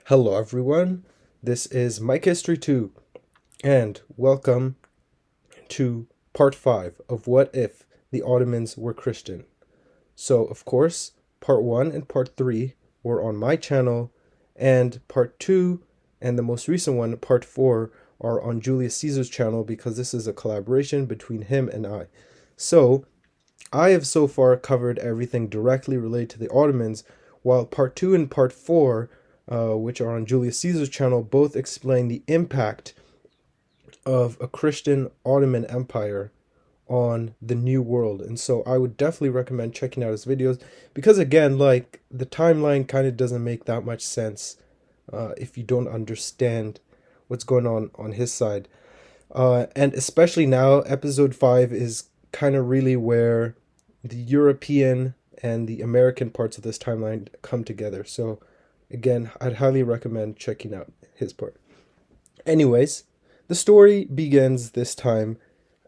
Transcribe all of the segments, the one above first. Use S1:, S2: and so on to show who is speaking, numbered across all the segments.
S1: Hello everyone, this is Mike History 2, and welcome to part 5 of What If the Ottomans Were Christian. So, of course, part 1 and part 3 were on my channel, and part 2 and the most recent one, part 4, are on Julius Caesar's channel because this is a collaboration between him and I. So, I have so far covered everything directly related to the Ottomans, while part 2 and part 4, which are on Julius Caesar's channel, both explain the impact of a Christian Ottoman Empire on the New World. And so I would definitely recommend checking out his videos because, again, like, the timeline kind of doesn't make that much sense if you don't understand what's going on his side. And especially now, episode 5 is kind of really where the European and the American parts of this timeline come together. So, again, I'd highly recommend checking out his part. Anyways, the story begins this time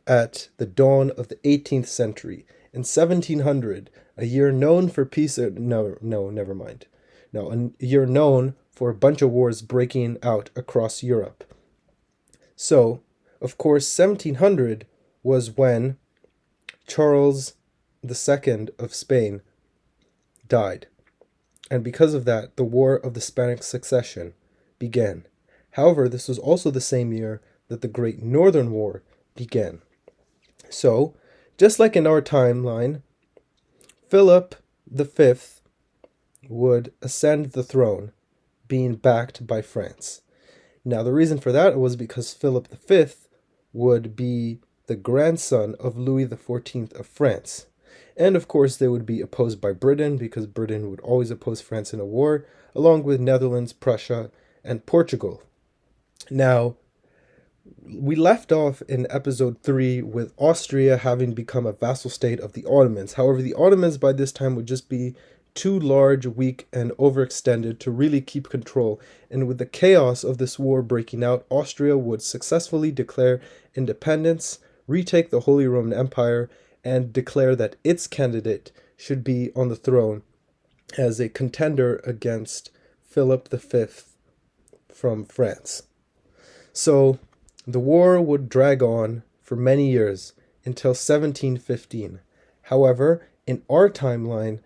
S1: at the dawn of the 18th century. In 1700, a year known for peace... never mind. No, a year known for a bunch of wars breaking out across Europe. So, of course, 1700 was when Charles II of Spain died. And because of that, the War of the Spanish Succession began. However, this was also the same year that the Great Northern War began. So, just like in our timeline, Philip V would ascend the throne, being backed by France. Now, the reason for that was because Philip V would be the grandson of Louis XIV of France. And of course, they would be opposed by Britain because Britain would always oppose France in a war, along with Netherlands, Prussia, and Portugal. Now, we left off in episode 3 with Austria having become a vassal state of the Ottomans. However, the Ottomans by this time would just be too large, weak, and overextended to really keep control. And with the chaos of this war breaking out, Austria would successfully declare independence, retake the Holy Roman Empire, and declare that its candidate should be on the throne as a contender against Philip V from France. So the war would drag on for many years until 1715. However, in our timeline,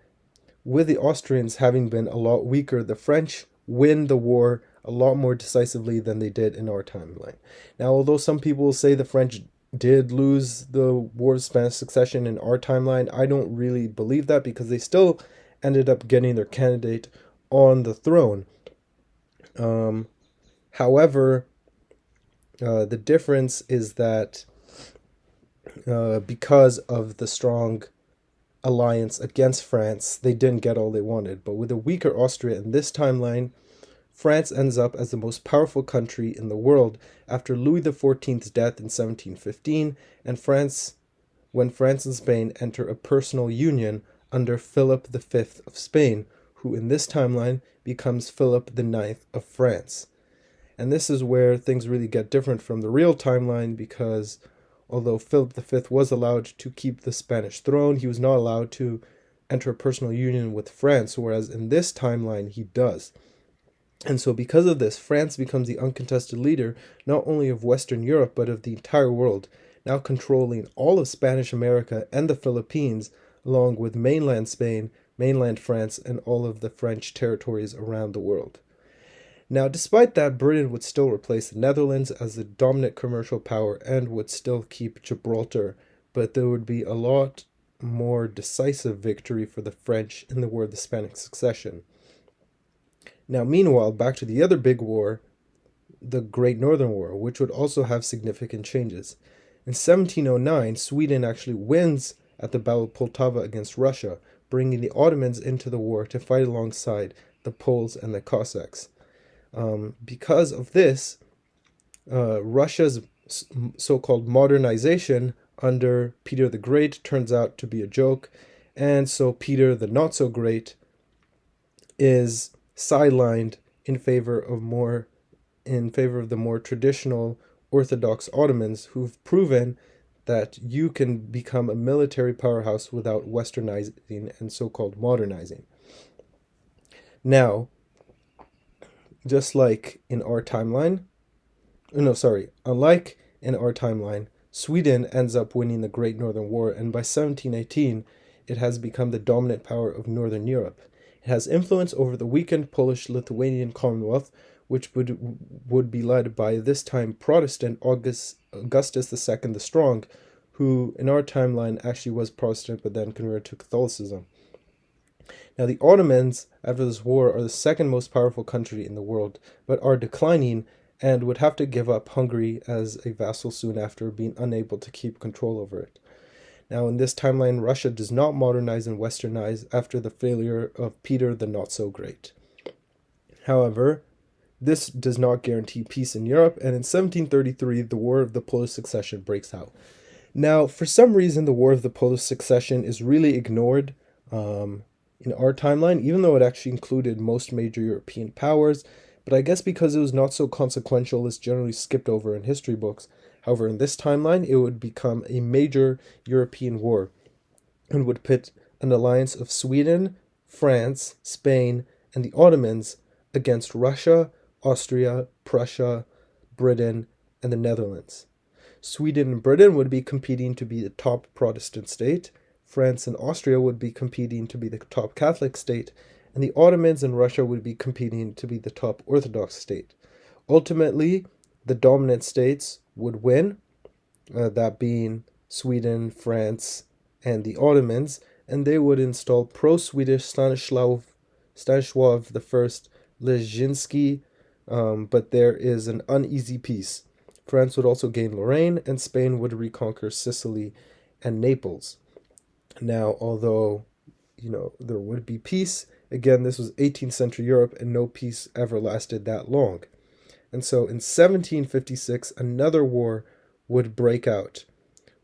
S1: with the Austrians having been a lot weaker, the French win the war a lot more decisively than they did in our timeline. Now, although some people will say the French did lose the War of Spanish Succession in our timeline, I don't really believe that because they still ended up getting their candidate on the throne. However, the difference is that because of the strong alliance against France, they didn't get all they wanted. But with a weaker Austria in this timeline, France ends up as the most powerful country in the world after Louis XIV's death in 1715, and when France and Spain enter a personal union under Philip V of Spain, who in this timeline becomes Philip IX of France. And this is where things really get different from the real timeline because although Philip V was allowed to keep the Spanish throne, he was not allowed to enter a personal union with France, whereas in this timeline he does. And so because of this, France becomes the uncontested leader not only of Western Europe but of the entire world, now controlling all of Spanish America and the Philippines, along with mainland Spain, mainland France, and all of the French territories around the world. Now, despite that, Britain would still replace the Netherlands as the dominant commercial power and would still keep Gibraltar, but there would be a lot more decisive victory for the French in the War of the Spanish Succession. Now, meanwhile, back to the other big war, the Great Northern War, which would also have significant changes. In 1709, Sweden actually wins at the Battle of Poltava against Russia, bringing the Ottomans into the war to fight alongside the Poles and the Cossacks. Because of this, Russia's so-called modernization under Peter the Great turns out to be a joke, and so Peter the Not-So-Great is sidelined in favor of the more traditional Orthodox Ottomans who've proven that you can become a military powerhouse without westernizing and so-called modernizing. Now, just like in our timeline, no, sorry, unlike in our timeline, Sweden ends up winning the Great Northern War, and by 1718, it has become the dominant power of Northern Europe. It has influence over the weakened Polish-Lithuanian Commonwealth, which would be led by this time Protestant Augustus II the Strong, who in our timeline actually was Protestant but then converted to Catholicism. Now the Ottomans, after this war, are the second most powerful country in the world, but are declining and would have to give up Hungary as a vassal soon after, being unable to keep control over it. Now in this timeline, Russia does not modernize and westernize after the failure of Peter the Not-So-Great. However, this does not guarantee peace in Europe, and in 1733, the War of the Polish Succession breaks out. Now, for some reason, the War of the Polish Succession is really ignored in our timeline, even though it actually included most major European powers, but I guess because it was not so consequential, it's generally skipped over in history books. However, in this timeline, it would become a major European war and would pit an alliance of Sweden, France, Spain, and the Ottomans against Russia, Austria, Prussia, Britain, and the Netherlands. Sweden and Britain would be competing to be the top Protestant state, France and Austria would be competing to be the top Catholic state, and the Ottomans and Russia would be competing to be the top Orthodox state. Ultimately, the dominant states would win, that being Sweden, France, and the Ottomans, and they would install pro-Swedish Stanislaw I Leszczynski, but there is an uneasy peace. France would also gain Lorraine, and Spain would reconquer Sicily and Naples. Now, although, there would be peace, again, this was 18th century Europe, and no peace ever lasted that long. And so in 1756, another war would break out,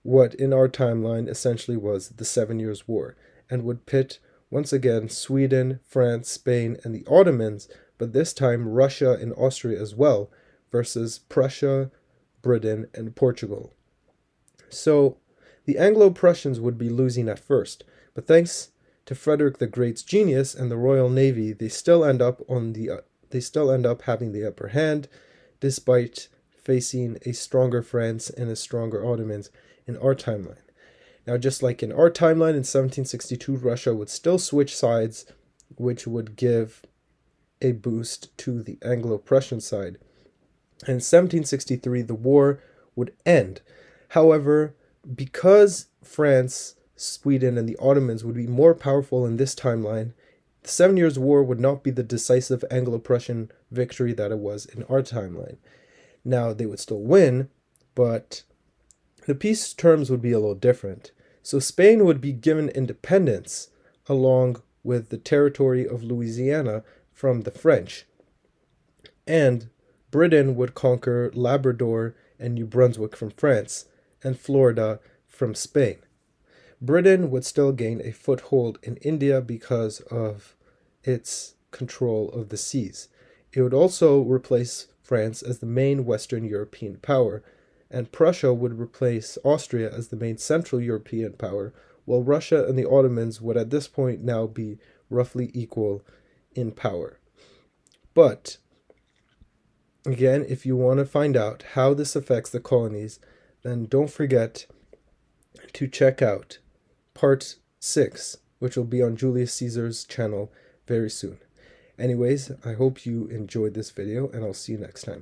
S1: what in our timeline essentially was the 7 Years' War, and would pit, once again, Sweden, France, Spain, and the Ottomans, but this time Russia and Austria as well, versus Prussia, Britain, and Portugal. So the Anglo-Prussians would be losing at first, but thanks to Frederick the Great's genius and the Royal Navy, they still end up having the upper hand, despite facing a stronger France and a stronger Ottomans in our timeline. Now, just like in our timeline, in 1762, Russia would still switch sides, which would give a boost to the Anglo-Prussian side. And in 1763, the war would end. However, because France, Sweden, and the Ottomans would be more powerful in this timeline, the 7 Years' War would not be the decisive Anglo-Prussian victory that it was in our timeline. Now, they would still win, but the peace terms would be a little different. So Spain would be given independence along with the territory of Louisiana from the French. And Britain would conquer Labrador and New Brunswick from France, and Florida from Spain. Britain would still gain a foothold in India because of its control of the seas. It would also replace France as the main Western European power, and Prussia would replace Austria as the main Central European power, while Russia and the Ottomans would at this point now be roughly equal in power. But, again, if you want to find out how this affects the colonies, then don't forget to check out part 6, which will be on Julius Caesar's channel very soon. Anyways, I hope you enjoyed this video, and I'll see you next time.